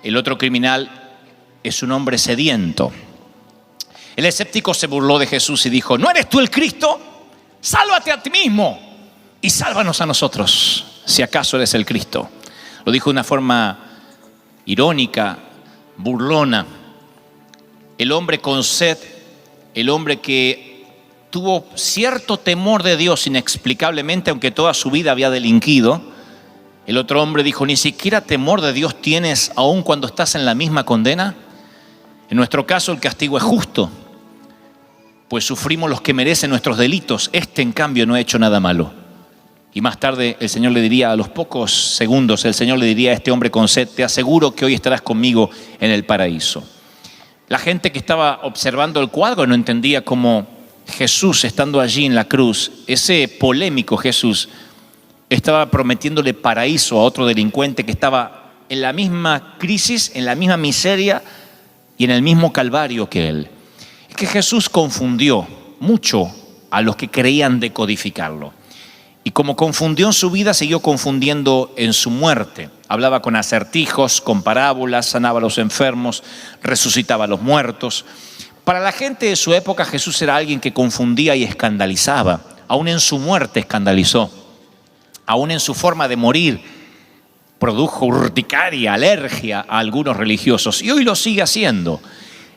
El otro criminal es un hombre sediento. El escéptico se burló de Jesús y dijo: ¿no eres tú el Cristo? Sálvate a ti mismo y sálvanos a nosotros, si acaso eres el Cristo. Lo dijo de una forma irónica, burlona. El hombre con sed, el hombre que tuvo cierto temor de Dios inexplicablemente, aunque toda su vida había delinquido. El otro hombre dijo: ¿ni siquiera temor de Dios tienes aun cuando estás en la misma condena? En nuestro caso el castigo es justo, pues sufrimos los que merecen nuestros delitos. Este, en cambio, no ha hecho nada malo. Y más tarde el Señor le diría, a los pocos segundos, el Señor le diría a este hombre con sed: te aseguro que hoy estarás conmigo en el paraíso. La gente que estaba observando el cuadro no entendía cómo Jesús, estando allí en la cruz, ese polémico Jesús, estaba prometiéndole paraíso a otro delincuente que estaba en la misma crisis, en la misma miseria y en el mismo calvario que él. Es que Jesús confundió mucho a los que creían decodificarlo. Y como confundió en su vida, siguió confundiendo en su muerte. Hablaba con acertijos, con parábolas, sanaba a los enfermos, resucitaba a los muertos. Para la gente de su época, Jesús era alguien que confundía y escandalizaba. Aún en su muerte escandalizó. Aún en su forma de morir produjo urticaria, alergia a algunos religiosos. Y hoy lo sigue haciendo.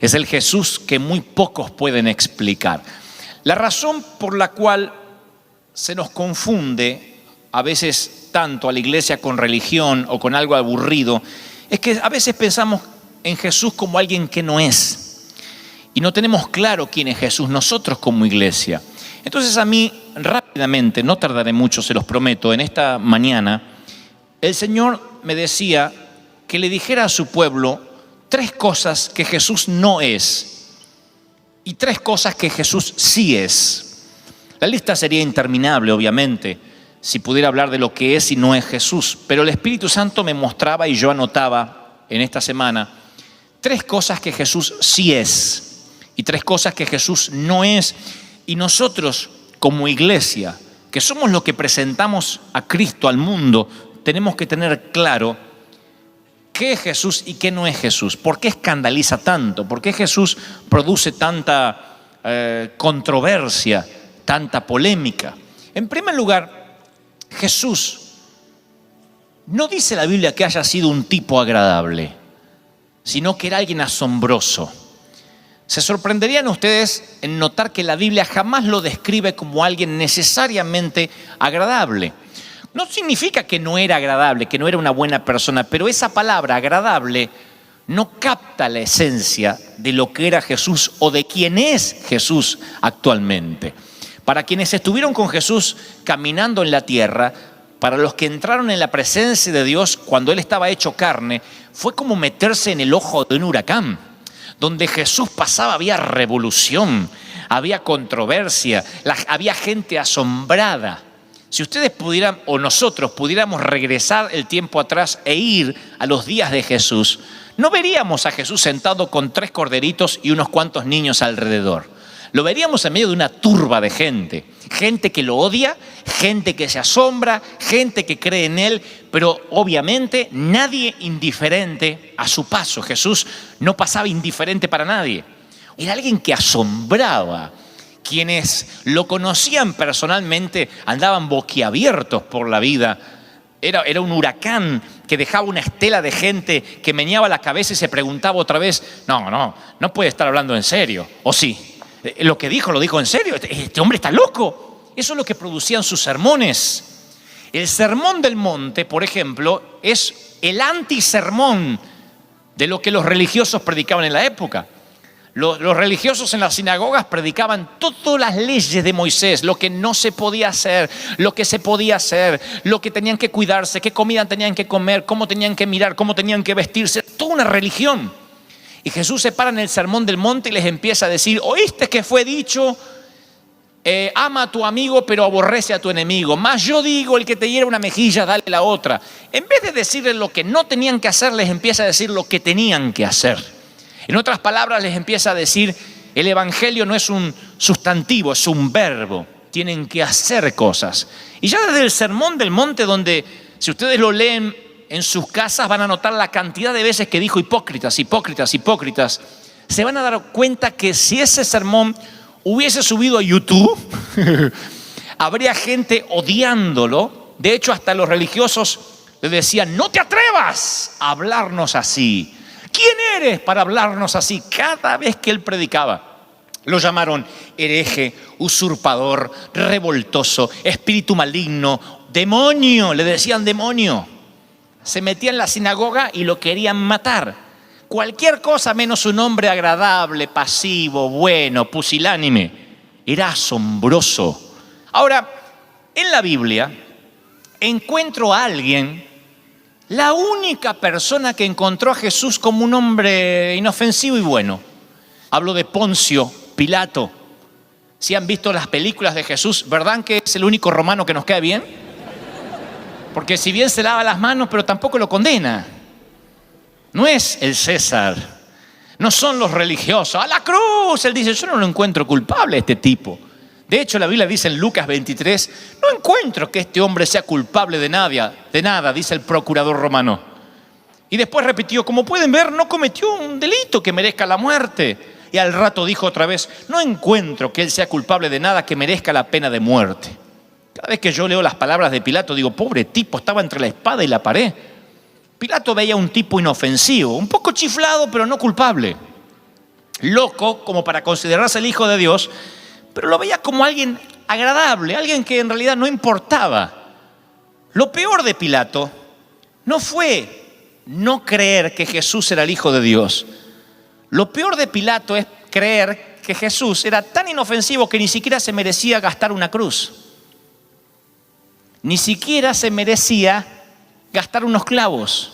Es el Jesús que muy pocos pueden explicar. La razón por la cual se nos confunde a veces tanto a la iglesia con religión o con algo aburrido es que a veces pensamos en Jesús como alguien que no es. Y no tenemos claro quién es Jesús nosotros como iglesia. Entonces a mí rápidamente, no tardaré mucho, se los prometo, en esta mañana, el Señor me decía que le dijera a su pueblo 3 cosas que Jesús no es y 3 cosas que Jesús sí es. La lista sería interminable, obviamente, si pudiera hablar de lo que es y no es Jesús. Pero el Espíritu Santo me mostraba y yo anotaba en esta semana 3 cosas que Jesús sí es y 3 cosas que Jesús no es. Y nosotros, como iglesia, que somos los que presentamos a Cristo al mundo, tenemos que tener claro qué es Jesús y qué no es Jesús. ¿Por qué escandaliza tanto? ¿Por qué Jesús produce tanta controversia, tanta polémica? En primer lugar, Jesús no dice la Biblia que haya sido un tipo agradable, sino que era alguien asombroso. Se sorprenderían ustedes en notar que la Biblia jamás lo describe como alguien necesariamente agradable. No significa que no era agradable, que no era una buena persona, pero esa palabra agradable no capta la esencia de lo que era Jesús o de quién es Jesús actualmente. Para quienes estuvieron con Jesús caminando en la tierra, para los que entraron en la presencia de Dios cuando Él estaba hecho carne, fue como meterse en el ojo de un huracán. Donde Jesús pasaba había revolución, había controversia, había gente asombrada. Si ustedes pudieran o nosotros pudiéramos regresar el tiempo atrás e ir a los días de Jesús, no veríamos a Jesús sentado con 3 corderitos y unos cuantos niños alrededor. Lo veríamos en medio de una turba de gente. Gente que lo odia, gente que se asombra, gente que cree en Él, pero obviamente nadie indiferente a su paso. Jesús no pasaba indiferente para nadie. Era alguien que asombraba. Quienes lo conocían personalmente andaban boquiabiertos por la vida. Era un huracán que dejaba una estela de gente que meneaba la cabeza y se preguntaba otra vez: no puede estar hablando en serio, ¿o sí? Lo que dijo, lo dijo en serio. Este hombre está loco. Eso es lo que producían sus sermones. El sermón del monte, por ejemplo, es el antisermón de lo que los religiosos predicaban en la época. Los religiosos en las sinagogas predicaban todas las leyes de Moisés, lo que no se podía hacer, lo que se podía hacer, lo que tenían que cuidarse, qué comida tenían que comer, cómo tenían que mirar, cómo tenían que vestirse. Toda una religión. Y Jesús se para en el sermón del monte y les empieza a decir: ¿oíste que fue dicho, ama a tu amigo pero aborrece a tu enemigo? Mas yo digo, el que te hiera una mejilla, dale la otra. En vez de decirles lo que no tenían que hacer, les empieza a decir lo que tenían que hacer. En otras palabras, les empieza a decir: el evangelio no es un sustantivo, es un verbo. Tienen que hacer cosas. Y ya desde el sermón del monte, donde si ustedes lo leen en sus casas van a notar la cantidad de veces que dijo hipócritas, hipócritas, hipócritas. Se van a dar cuenta que si ese sermón hubiese subido a YouTube, habría gente odiándolo. De hecho, hasta los religiosos le decían: no te atrevas a hablarnos así. ¿Quién eres para hablarnos así? Cada vez que él predicaba, lo llamaron hereje, usurpador, revoltoso, espíritu maligno, demonio. Le decían demonio. Se metía en la sinagoga y lo querían matar. Cualquier cosa menos un hombre agradable, pasivo, bueno, pusilánime. Era asombroso. Ahora, en la Biblia encuentro a alguien, la única persona que encontró a Jesús como un hombre inofensivo y bueno. Hablo de Poncio Pilato. Si han visto las películas de Jesús, ¿verdad que es el único romano que nos cae bien? Porque si bien se lava las manos, pero tampoco lo condena. No es el César, no son los religiosos. ¡A la cruz! Él dice: yo no lo encuentro culpable a este tipo. De hecho, la Biblia dice en Lucas 23: no encuentro que este hombre sea culpable de nada, dice el procurador romano. Y después repitió: como pueden ver, no cometió un delito que merezca la muerte. Y al rato dijo otra vez: no encuentro que él sea culpable de nada que merezca la pena de muerte. Cada vez que yo leo las palabras de Pilato, digo: pobre tipo, estaba entre la espada y la pared. Pilato veía un tipo inofensivo, un poco chiflado, pero no culpable. Loco, como para considerarse el Hijo de Dios, pero lo veía como alguien agradable, alguien que en realidad no importaba. Lo peor de Pilato no fue no creer que Jesús era el Hijo de Dios. Lo peor de Pilato es creer que Jesús era tan inofensivo que ni siquiera se merecía gastar una cruz. Ni siquiera se merecía gastar unos clavos.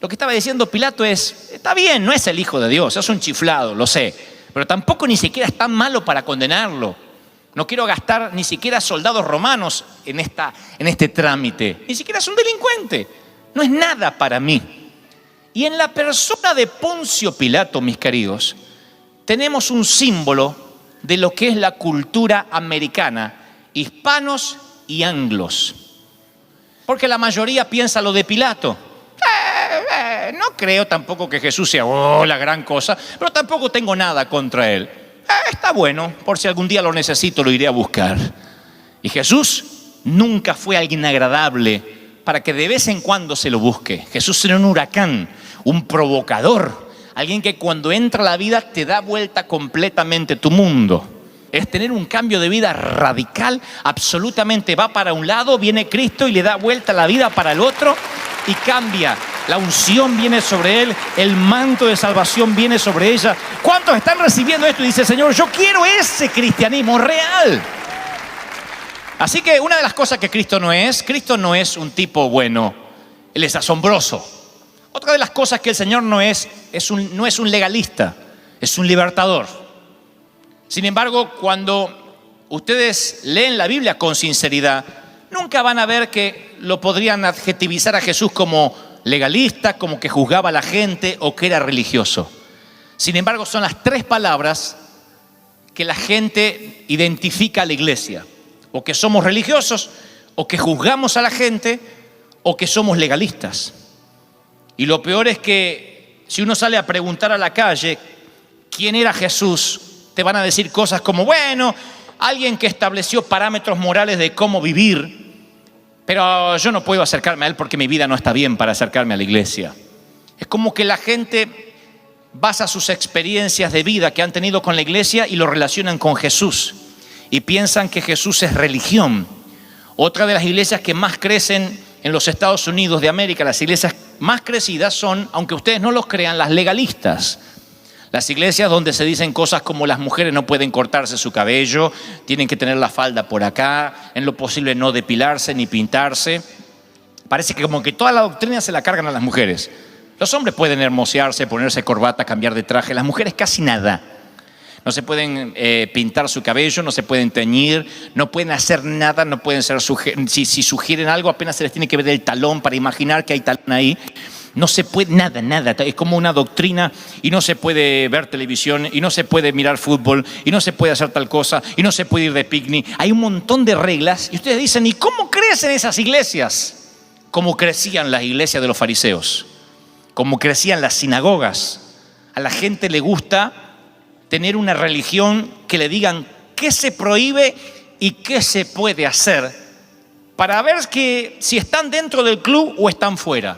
Lo que estaba diciendo Pilato es: está bien, no es el Hijo de Dios, es un chiflado, lo sé, pero tampoco ni siquiera es tan malo para condenarlo. No quiero gastar ni siquiera soldados romanos en este trámite. Ni siquiera es un delincuente. No es nada para mí. Y en la persona de Poncio Pilato, mis queridos, tenemos un símbolo de lo que es la cultura americana, hispanos y anglos. Porque la mayoría piensa lo de Pilato. No creo tampoco que Jesús sea la gran cosa, pero tampoco tengo nada contra él. Está bueno, por si algún día lo necesito, lo iré a buscar. Y Jesús nunca fue alguien agradable para que de vez en cuando se lo busque. Jesús era un huracán, un provocador, alguien que cuando entra a la vida te da vuelta completamente tu mundo. Es tener un cambio de vida radical, absolutamente va para un lado, viene Cristo y le da vuelta la vida para el otro y cambia. La unción viene sobre él, el manto de salvación viene sobre ella. ¿Cuántos están recibiendo esto? Y dice: Señor, yo quiero ese cristianismo real. Así que una de las cosas que Cristo no es un tipo bueno, Él es asombroso. Otra de las cosas que el Señor no es un legalista, es un libertador. Sin embargo, cuando ustedes leen la Biblia con sinceridad, nunca van a ver que lo podrían adjetivizar a Jesús como legalista, como que juzgaba a la gente o que era religioso. Sin embargo, son las tres palabras que la gente identifica a la iglesia: o que somos religiosos, o que juzgamos a la gente, o que somos legalistas. Y lo peor es que si uno sale a preguntar a la calle quién era Jesús, te van a decir cosas como: bueno, alguien que estableció parámetros morales de cómo vivir, pero yo no puedo acercarme a él porque mi vida no está bien para acercarme a la iglesia. Es como que la gente basa sus experiencias de vida que han tenido con la iglesia y lo relacionan con Jesús y piensan que Jesús es religión. Otra de las iglesias que más crecen en los Estados Unidos de América, las iglesias más crecidas son, aunque ustedes no los crean, las legalistas. Las iglesias donde se dicen cosas como: las mujeres no pueden cortarse su cabello, tienen que tener la falda por acá, en lo posible no depilarse ni pintarse. Parece que como que toda la doctrina se la cargan a las mujeres. Los hombres pueden hermosearse, ponerse corbata, cambiar de traje, las mujeres casi nada. No se pueden pintar su cabello, no se pueden teñir, no pueden hacer nada, no pueden ser si sugieren algo apenas se les tiene que ver el talón para imaginar que hay talón ahí. No se puede nada, es como una doctrina y no se puede ver televisión y no se puede mirar fútbol y no se puede hacer tal cosa y no se puede ir de picnic. Hay un montón de reglas y ustedes dicen: ¿y cómo crecen esas iglesias? cómo crecían las iglesias de los fariseos, cómo crecían las sinagogas. A la gente le gusta tener una religión que le digan qué se prohíbe y qué se puede hacer para ver si están dentro del club o están fuera.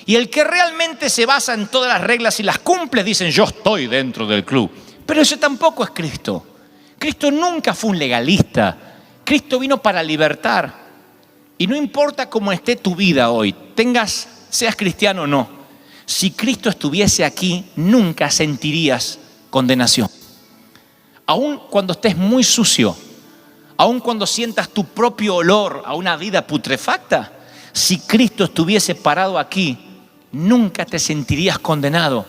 Y el que realmente se basa en todas las reglas y las cumple, dicen yo estoy dentro del club. Pero ese tampoco es Cristo. Cristo nunca fue un legalista. Cristo vino para libertar. Y no importa cómo esté tu vida hoy, seas cristiano o no, si Cristo estuviese aquí, nunca sentirías condenación. Aun cuando estés muy sucio, aun cuando sientas tu propio olor a una vida putrefacta, si Cristo estuviese parado aquí, nunca te sentirías condenado,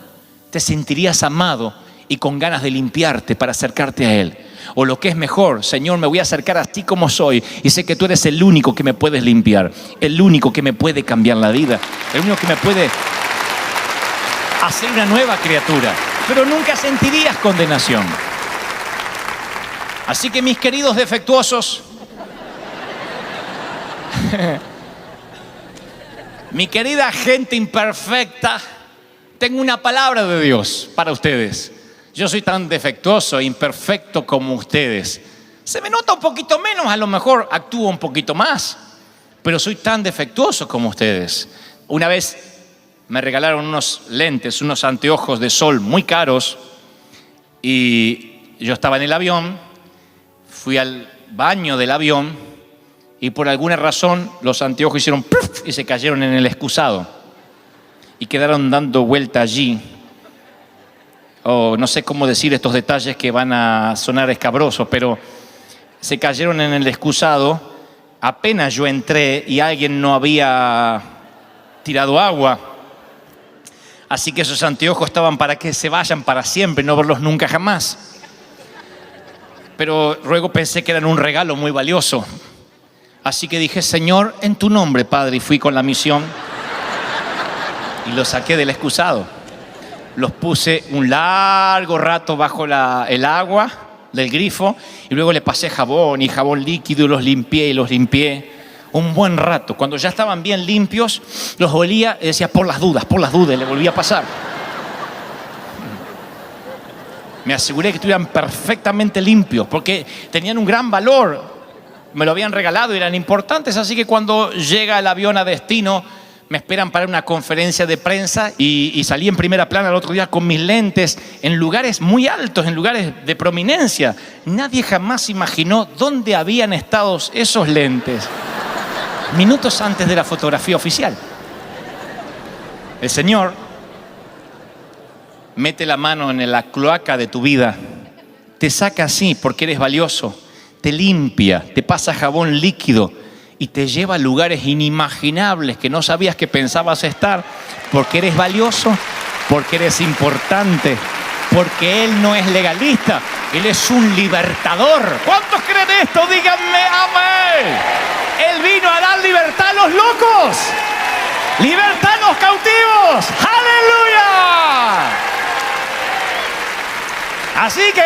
te sentirías amado y con ganas de limpiarte para acercarte a Él. O lo que es mejor, Señor, me voy a acercar así como soy y sé que tú eres el único que me puedes limpiar, el único que me puede cambiar la vida, el único que me puede hacer una nueva criatura, pero nunca sentirías condenación. Así que mis queridos defectuosos, mi querida gente imperfecta, tengo una palabra de Dios para ustedes. Yo soy tan defectuoso e imperfecto como ustedes. Se me nota un poquito menos, a lo mejor actúo un poquito más, pero soy tan defectuoso como ustedes. Una vez me regalaron unos lentes, unos anteojos de sol muy caros y yo estaba en el avión, fui al baño del avión y por alguna razón los anteojos hicieron ¡puf! Y se cayeron en el excusado y quedaron dando vuelta allí. No sé cómo decir estos detalles que van a sonar escabrosos, pero se cayeron en el excusado. Apenas yo entré y alguien no había tirado agua. Así que esos anteojos estaban para que se vayan para siempre, no verlos nunca jamás. Pero luego pensé que eran un regalo muy valioso. Así que dije, Señor, en tu nombre, Padre, y fui con la misión y los saqué del excusado. Los puse un largo rato bajo el agua del grifo y luego le pasé jabón y jabón líquido y los limpié un buen rato. Cuando ya estaban bien limpios, los olía y decía, por las dudas, y le volvía a pasar. Me aseguré que estuvieran perfectamente limpios porque tenían un gran valor. Me lo habían regalado y eran importantes, así que cuando llega el avión a destino, me esperan para una conferencia de prensa y salí en primera plana el otro día con mis lentes en lugares muy altos, en lugares de prominencia. Nadie jamás imaginó dónde habían estado esos lentes minutos antes de la fotografía oficial. El Señor mete la mano en la cloaca de tu vida, te saca así porque eres valioso, te limpia, te pasa jabón líquido y te lleva a lugares inimaginables que no sabías que pensabas estar, porque eres valioso, porque eres importante, porque Él no es legalista, Él es un libertador. ¿Cuántos creen esto? Díganme amén. Él vino a dar libertad a los locos, libertad a los cautivos. ¡Aleluya! Así que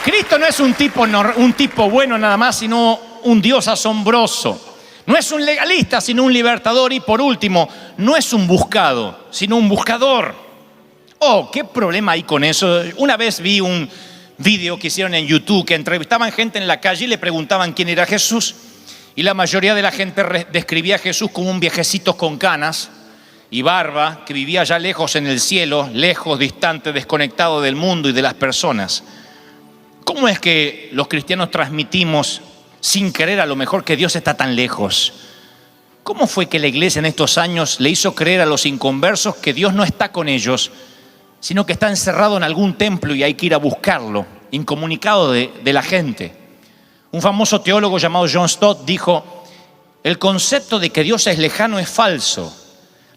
Cristo no es un tipo bueno nada más, sino un Dios asombroso. No es un legalista, sino un libertador. Y por último, no es un buscado, sino un buscador. Oh, ¿qué problema hay con eso? Una vez vi un video que hicieron en YouTube que entrevistaban gente en la calle y le preguntaban quién era Jesús. Y la mayoría de la gente describía a Jesús como un viejecito con canas y barba que vivía allá lejos en el cielo, lejos, distante, desconectado del mundo y de las personas. ¿Cómo es que los cristianos transmitimos sin querer a lo mejor que Dios está tan lejos? ¿Cómo fue que la iglesia en estos años le hizo creer a los inconversos que Dios no está con ellos, sino que está encerrado en algún templo y hay que ir a buscarlo, incomunicado de la gente? Un famoso teólogo llamado John Stott dijo, el concepto de que Dios es lejano es falso.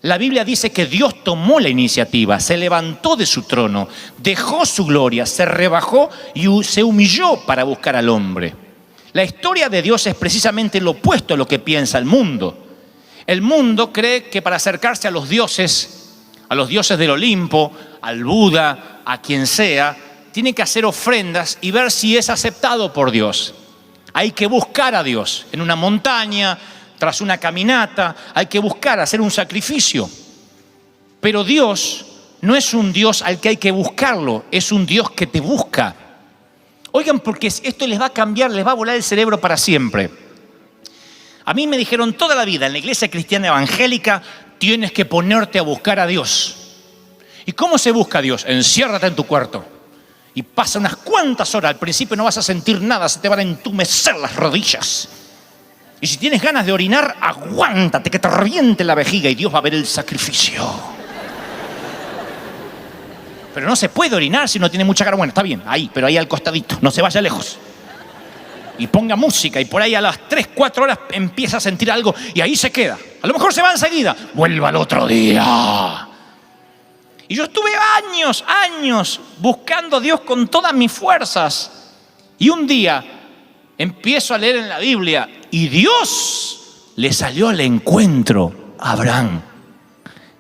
La Biblia dice que Dios tomó la iniciativa, se levantó de su trono, dejó su gloria, se rebajó y se humilló para buscar al hombre. La historia de Dios es precisamente lo opuesto a lo que piensa el mundo. El mundo cree que para acercarse a los dioses del Olimpo, al Buda, a quien sea, tiene que hacer ofrendas y ver si es aceptado por Dios. Hay que buscar a Dios en una montaña, tras una caminata, hay que buscar hacer un sacrificio. Pero Dios no es un Dios al que hay que buscarlo, es un Dios que te busca. Oigan, porque esto les va a cambiar, les va a volar el cerebro para siempre. A mí me dijeron toda la vida en la iglesia cristiana evangélica, tienes que ponerte a buscar a Dios. ¿Y cómo se busca a Dios? Enciérrate en tu cuarto y pasa unas cuantas horas. Al principio no vas a sentir nada, se te van a entumecer las rodillas. Y si tienes ganas de orinar, aguántate que te reviente la vejiga y Dios va a ver el sacrificio. Pero no se puede orinar si no tiene mucha cara. Bueno, está bien, ahí, pero ahí al costadito, no se vaya lejos. Y ponga música y por ahí a las 3, 4 horas empieza a sentir algo y ahí se queda. A lo mejor se va enseguida. Vuelva al otro día. Y yo estuve años buscando a Dios con todas mis fuerzas. Y un día empiezo a leer en la Biblia y Dios le salió al encuentro a Abraham.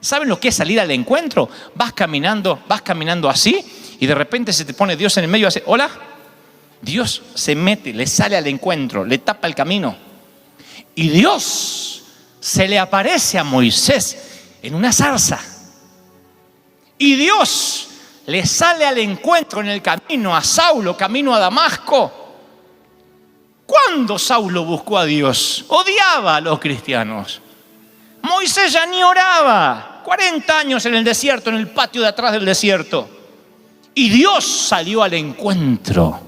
¿Saben lo que es salir al encuentro? Vas caminando así y de repente se te pone Dios en el medio y hace, hola. Dios se mete, le sale al encuentro, le tapa el camino. Y Dios se le aparece a Moisés en una zarza. Y Dios le sale al encuentro en el camino a Saulo, camino a Damasco. ¿Cuándo Saulo buscó a Dios? Odiaba a los cristianos. Moisés ya ni oraba. 40 años en el desierto, en el patio de atrás del desierto. Y Dios salió al encuentro.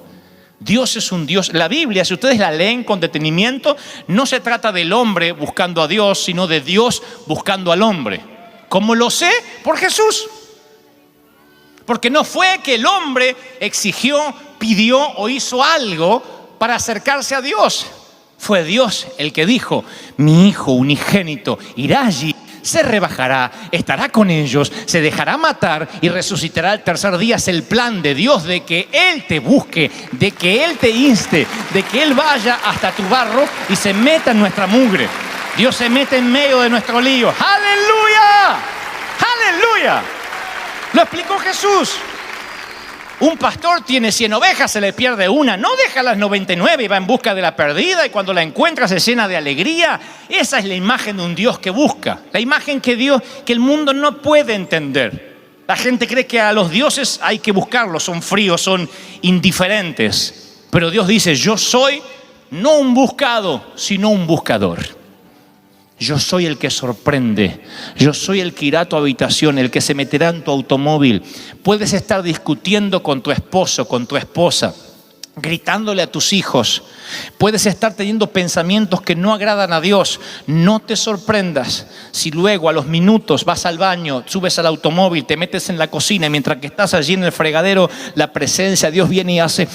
Dios es un Dios. La Biblia, si ustedes la leen con detenimiento, no se trata del hombre buscando a Dios, sino de Dios buscando al hombre. ¿Cómo lo sé? Por Jesús. Porque no fue que el hombre exigió, pidió o hizo algo para acercarse a Dios. Fue Dios el que dijo, mi hijo unigénito irá allí, se rebajará, estará con ellos, se dejará matar y resucitará el tercer día. Es el plan de Dios de que Él te busque, de que Él te inste, de que Él vaya hasta tu barro y se meta en nuestra mugre. Dios se mete en medio de nuestro lío. ¡Aleluya! ¡Aleluya! Lo explicó Jesús. Un pastor tiene 100 ovejas, se le pierde una, no deja las 99 y va en busca de la perdida, y cuando la encuentra se llena de alegría. Esa es la imagen de un Dios que busca, la imagen que el mundo no puede entender. La gente cree que a los dioses hay que buscarlos, son fríos, son indiferentes. Pero Dios dice, yo soy no un buscado, sino un buscador. Yo soy el que sorprende, yo soy el que irá a tu habitación, el que se meterá en tu automóvil. Puedes estar discutiendo con tu esposo, con tu esposa, gritándole a tus hijos. Puedes estar teniendo pensamientos que no agradan a Dios. No te sorprendas si luego a los minutos vas al baño, subes al automóvil, te metes en la cocina y mientras que estás allí en el fregadero, la presencia de Dios viene y hace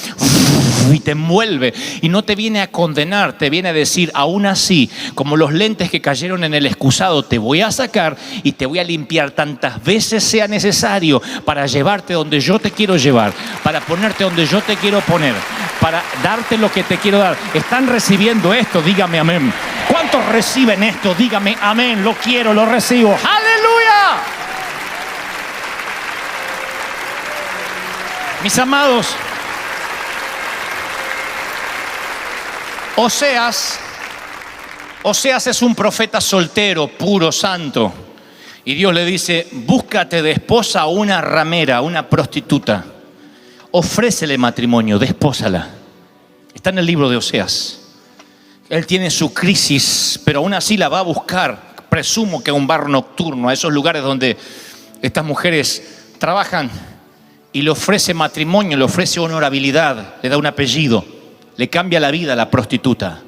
y te envuelve y no te viene a condenar, te viene a decir, aún así, como los lentes que cayeron en el excusado, te voy a sacar y te voy a limpiar tantas veces sea necesario para llevarte donde yo te quiero llevar, para ponerte donde yo te quiero poner, para darte lo que te quiero dar. ¿Están recibiendo esto? Dígame amén. ¿Cuántos reciben esto? Dígame amén. Lo quiero, lo recibo. ¡Aleluya! Mis amados, Oseas es un profeta soltero, puro, santo. Y Dios le dice, búscate de esposa a una ramera, una prostituta. Ofrécele matrimonio, despósala. Está en el libro de Oseas. Él tiene su crisis, pero aún así la va a buscar. Presumo que a un bar nocturno, a esos lugares donde estas mujeres trabajan, y le ofrece matrimonio, le ofrece honorabilidad, le da un apellido, le cambia la vida a la prostituta.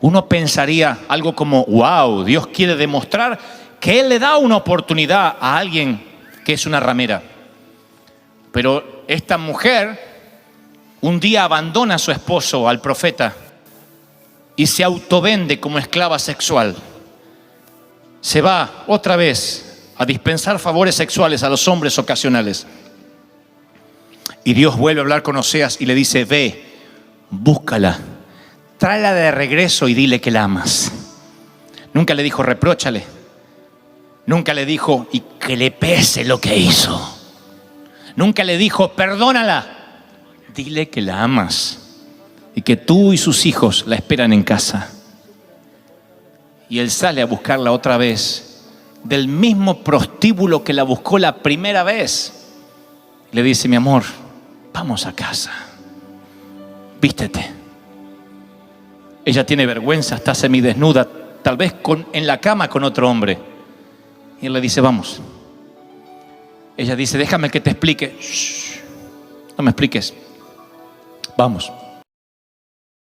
Uno pensaría algo como, wow, Dios quiere demostrar que Él le da una oportunidad a alguien que es una ramera. Pero esta mujer un día abandona a su esposo, al profeta, y se autovende como esclava sexual. Se va otra vez a dispensar favores sexuales a los hombres ocasionales. Y Dios vuelve a hablar con Oseas y le dice, ve, búscala, tráela de regreso y dile que la amas. Nunca le dijo repróchale, nunca le dijo y que le pese lo que hizo. Nunca le dijo perdónala, dile que la amas y que tú y sus hijos la esperan en casa. Y él sale a buscarla otra vez, del mismo prostíbulo que la buscó la primera vez. Le dice: mi amor, vamos a casa, vístete. Ella tiene vergüenza, está semidesnuda, tal vez en la cama con otro hombre. Y él le dice: vamos. Ella dice: déjame que te explique. Shh, no me expliques, vamos.